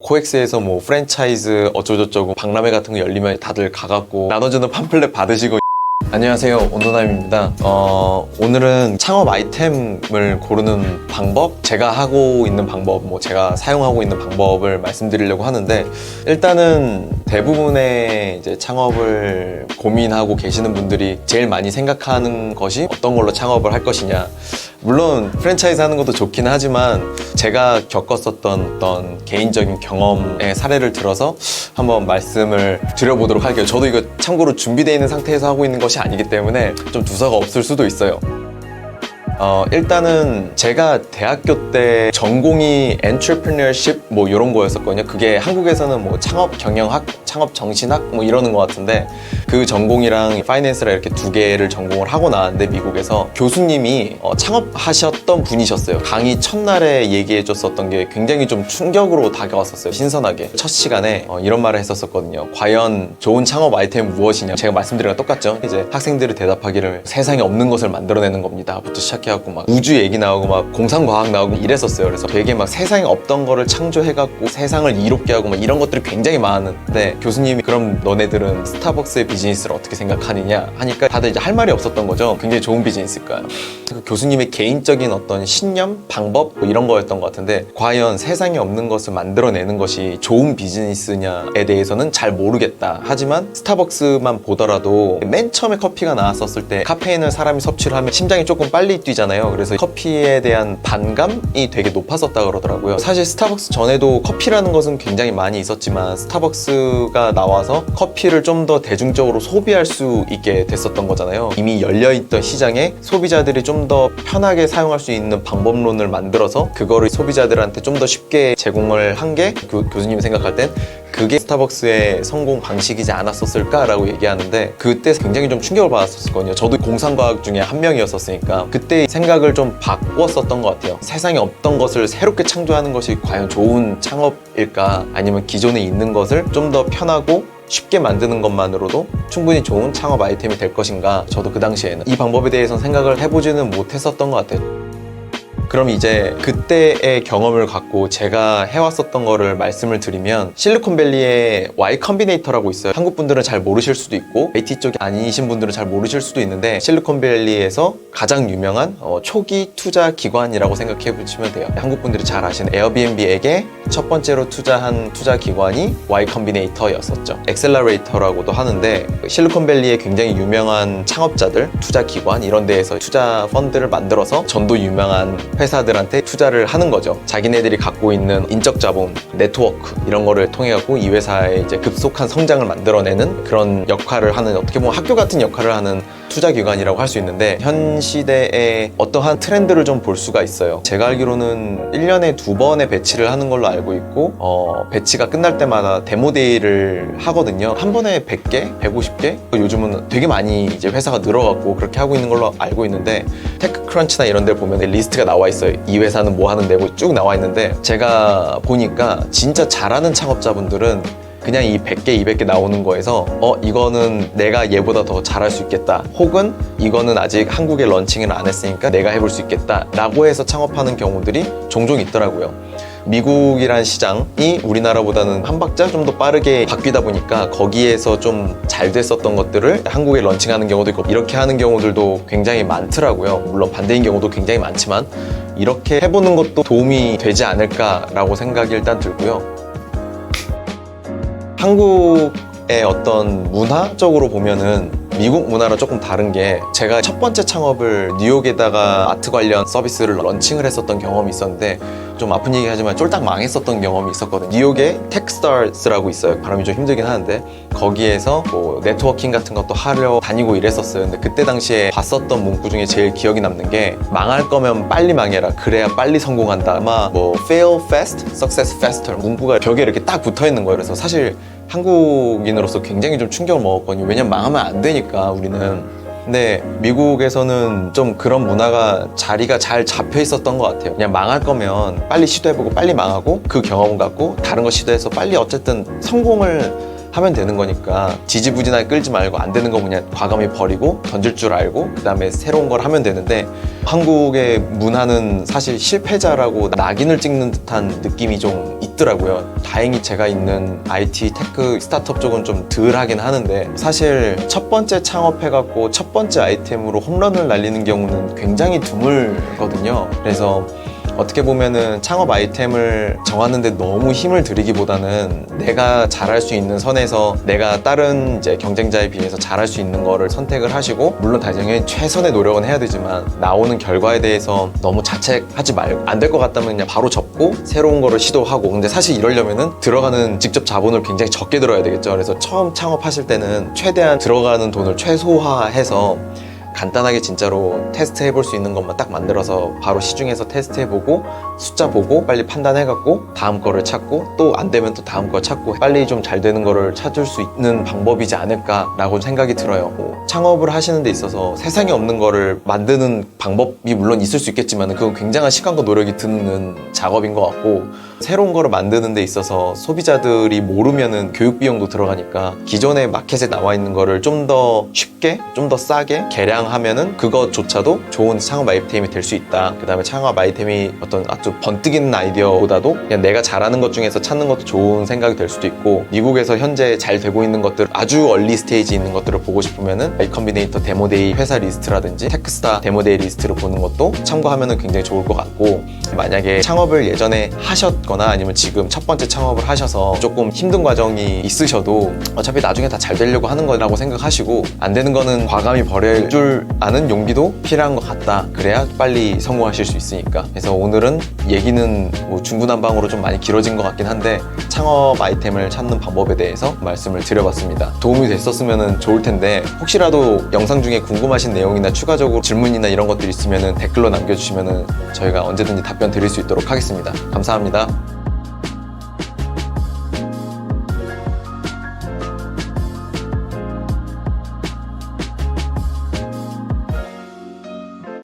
코엑스에서 뭐 프랜차이즈 어쩌고저쩌고 박람회 같은 거 열리면 다들 가갖고 나눠주는 팜플렛 받으시고. 안녕하세요, 온도남입니다. 오늘은 창업 아이템을 고르는 방법, 제가 하고 있는 방법, 제가 사용하고 있는 방법을 말씀드리려고 하는데, 일단은 대부분의 이제 창업을 고민하고 계시는 분들이 제일 많이 생각하는 것이 어떤 걸로 창업을 할 것이냐. 물론 프랜차이즈 하는 것도 좋긴 하지만 제가 겪었었던 어떤 개인적인 경험의 사례를 들어서 한번 말씀을 드려보도록 할게요. 저도 이거 참고로 준비되어 있는 상태에서 하고 있는 것이 아니기 때문에 좀 두서가 없을 수도 있어요. 일단은 제가 대학교 때 전공이 entrepreneurship 이런 거였었거든요. 그게 한국에서는 창업 경영학, 창업 정신학 이러는 것 같은데, 그 전공이랑 파이낸스랑 이렇게 두 개를 전공을 하고 나왔는데, 미국에서 교수님이 창업하셨던 분이셨어요. 강의 첫날에 얘기해 줬었던 게 굉장히 좀 충격으로 다가왔었어요. 신선하게. 첫 시간에 이런 말을 했었거든요. 과연 좋은 창업 아이템은 무엇이냐. 제가 말씀드린 거랑 똑같죠. 이제 학생들이 대답하기를 세상에 없는 것을 만들어내는 겁니다 부터 시작해갖고 막 우주 얘기 나오고 막 공상과학 나오고 이랬었어요. 그래서 되게 막 세상에 없던 거를 창조해갖고 세상을 이롭게 하고 막 이런 것들이 굉장히 많은데, 교수님이 그럼 너네들은 스타벅스의 비즈니스를 어떻게 생각하느냐 하니까 다들 이제 할 말이 없었던 거죠. 굉장히 좋은 비즈니스일까요? 그 교수님의 개인적인 어떤 신념, 방법 이런 거였던 것 같은데, 과연 세상에 없는 것을 만들어내는 것이 좋은 비즈니스냐에 대해서는 잘 모르겠다. 하지만 스타벅스만 보더라도 맨 처음에 커피가 나왔었을 때 카페인을 사람이 섭취를 하면 심장이 조금 빨리 뛰잖아요. 그래서 커피에 대한 반감이 되게 높았었다 그러더라고요. 사실 스타벅스 전에도 커피라는 것은 굉장히 많이 있었지만, 스타벅스가 나와서 커피를 좀 더 대중적으로 소비할 수 있게 됐었던 거잖아요. 이미 열려있던 시장에 소비자들이 좀 더 편하게 사용할 수 있는 방법론을 만들어서 그거를 소비자들한테 좀 더 쉽게 제공을 한 게 교수님이 생각할 땐 그게 스타벅스의 성공 방식이지 않았었을까라고 얘기하는데, 그때 굉장히 좀 충격을 받았었거든요. 저도 공상과학 중에 한 명이었었으니까 그때 생각을 좀 바꾸었었던 것 같아요. 세상에 없던 것을 새롭게 창조하는 것이 과연 좋은 창업일까, 아니면 기존에 있는 것을 좀 더 편하고 쉽게 만드는 것만으로도 충분히 좋은 창업 아이템이 될 것인가. 저도 그 당시에는 이 방법에 대해서 생각을 해보지는 못했었던 것 같아요. 그럼 이제 그때의 경험을 갖고 제가 해왔었던 거를 말씀을 드리면, 실리콘밸리에 Y 컴비네이터라고 있어요. 한국 분들은 잘 모르실 수도 있고 IT 쪽이 아니신 분들은 잘 모르실 수도 있는데, 실리콘밸리에서 가장 유명한 초기 투자 기관이라고 생각해 보시면 돼요. 한국 분들이 잘 아시는 에어비앤비에게 첫 번째로 투자한 투자 기관이 Y 컴비네이터였었죠. 엑셀러레이터라고도 하는데, 실리콘밸리에 굉장히 유명한 창업자들, 투자 기관 이런 데에서 투자 펀드를 만들어서 전도 유명한 회사들한테 투자를 하는 거죠. 자기네들이 갖고 있는 인적 자본, 네트워크 이런 거를 통해 갖고 이 회사의 이제 급속한 성장을 만들어내는 그런 역할을 하는, 어떻게 보면 학교 같은 역할을 하는 투자 기관이라고 할 수 있는데, 현 시대의 어떠한 트렌드를 좀 볼 수가 있어요. 제가 알기로는 1년에 2번의 배치를 하는 걸로 알고 있고, 배치가 끝날 때마다 데모데이를 하거든요. 한 번에 100개, 150개? 요즘은 되게 많이 이제 회사가 늘어갖고 그렇게 하고 있는 걸로 알고 있는데, 테크크런치나 이런 데 보면 리스트가 나와 있어요. 이 회사는 뭐 하는데 쭉 나와 있는데, 제가 보니까 진짜 잘하는 창업자분들은 그냥 이 100개, 200개 나오는 거에서 이거는 내가 얘보다 더 잘할 수 있겠다, 혹은 이거는 아직 한국에 런칭을 안 했으니까 내가 해볼 수 있겠다 라고 해서 창업하는 경우들이 종종 있더라고요. 미국이란 시장이 우리나라보다는 한 박자 좀 더 빠르게 바뀌다 보니까 거기에서 좀 잘 됐었던 것들을 한국에 런칭하는 경우도 있고, 이렇게 하는 경우들도 굉장히 많더라고요. 물론 반대인 경우도 굉장히 많지만 이렇게 해보는 것도 도움이 되지 않을까라고 생각이 일단 들고요. 한국의 어떤 문화적으로 보면은 미국 문화랑 조금 다른 게, 제가 첫 번째 창업을 뉴욕에다가 아트 관련 서비스를 런칭을 했었던 경험이 있었는데, 좀 아픈 얘기 하지만 쫄딱 망했었던 경험이 있었거든요. 뉴욕에 텍스타스라고 있어요. 발음이 좀 힘들긴 하는데, 거기에서 네트워킹 같은 것도 하려 다니고 이랬었어요. 근데 그때 당시에 봤었던 문구 중에 제일 기억이 남는 게, 망할 거면 빨리 망해라, 그래야 빨리 성공한다. 아마 fail fast, success faster 문구가 벽에 이렇게 딱 붙어 있는 거예요. 그래서 사실 한국인으로서 굉장히 좀 충격을 먹었거든요. 왜냐면 망하면 안 되니까, 우리는. 근데 미국에서는 좀 그런 문화가 자리가 잘 잡혀 있었던 것 같아요. 그냥 망할 거면 빨리 시도해보고 빨리 망하고 그 경험 갖고 다른 거 시도해서 빨리 어쨌든 성공을 하면 되는 거니까 지지부진하게 끌지 말고 안 되는 거 그냥 과감히 버리고 던질 줄 알고 그 다음에 새로운 걸 하면 되는데 한국의 문화는 사실 실패자라고 낙인을 찍는 듯한 느낌이 좀 있더라고요. 다행히 제가 있는 IT 테크 스타트업 쪽은 좀 덜 하긴 하는데 사실 첫 번째 창업해갖고 첫 번째 아이템으로 홈런을 날리는 경우는 굉장히 드물거든요. 그래서 어떻게 보면은 창업 아이템을 정하는데 너무 힘을 들이기보다는 내가 잘할 수 있는 선에서 내가 다른 이제 경쟁자에 비해서 잘할 수 있는 거를 선택을 하시고, 물론 당연히 최선의 노력은 해야 되지만 나오는 결과에 대해서 너무 자책하지 말고 안 될 것 같다면 그냥 바로 접고 새로운 거를 시도하고. 근데 사실 이러려면은 들어가는 직접 자본을 굉장히 적게 들어야 되겠죠. 그래서 처음 창업하실 때는 최대한 들어가는 돈을 최소화해서 간단하게 진짜로 테스트 해볼 수 있는 것만 딱 만들어서 바로 시중에서 테스트 해보고 숫자 보고 빨리 판단해갖고 다음 거를 찾고, 또 안 되면 또 다음 거 찾고 빨리 좀 잘 되는 거를 찾을 수 있는 방법이지 않을까라고 생각이 들어요. 창업을 하시는 데 있어서 세상에 없는 거를 만드는 방법이 물론 있을 수 있겠지만 그건 굉장한 시간과 노력이 드는 작업인 것 같고, 새로운 거를 만드는 데 있어서 소비자들이 모르면은 교육 비용도 들어가니까 기존의 마켓에 나와 있는 거를 좀 더 쉽게 좀 더 싸게 개량하면은 그것조차도 좋은 창업 아이템이 될 수 있다. 그 다음에 창업 아이템이 어떤 아주 번뜩이는 아이디어보다도 그냥 내가 잘하는 것 중에서 찾는 것도 좋은 생각이 될 수도 있고, 미국에서 현재 잘 되고 있는 것들, 아주 얼리 스테이지 있는 것들을 보고 싶으면은 Y Combinator 데모데이 회사 리스트라든지 테크스타 데모데이 리스트를 보는 것도 참고하면은 굉장히 좋을 것 같고, 만약에 창업을 예전에 하셨거나 아니면 지금 첫 번째 창업을 하셔서 조금 힘든 과정이 있으셔도 어차피 나중에 다 잘 되려고 하는 거라고 생각하시고, 안 되는 거는 과감히 버릴 줄 아는 용기도 필요한 것 같다. 그래야 빨리 성공하실 수 있으니까. 그래서 오늘은 얘기는 뭐 중구난방으로 좀 많이 길어진 것 같긴 한데 창업 아이템을 찾는 방법에 대해서 말씀을 드려봤습니다. 도움이 됐었으면 좋을 텐데 혹시라도 영상 중에 궁금하신 내용이나 추가적으로 질문이나 이런 것들이 있으면 댓글로 남겨주시면 저희가 언제든지 답변 드릴 수 있도록 하겠습니다. 감사합니다.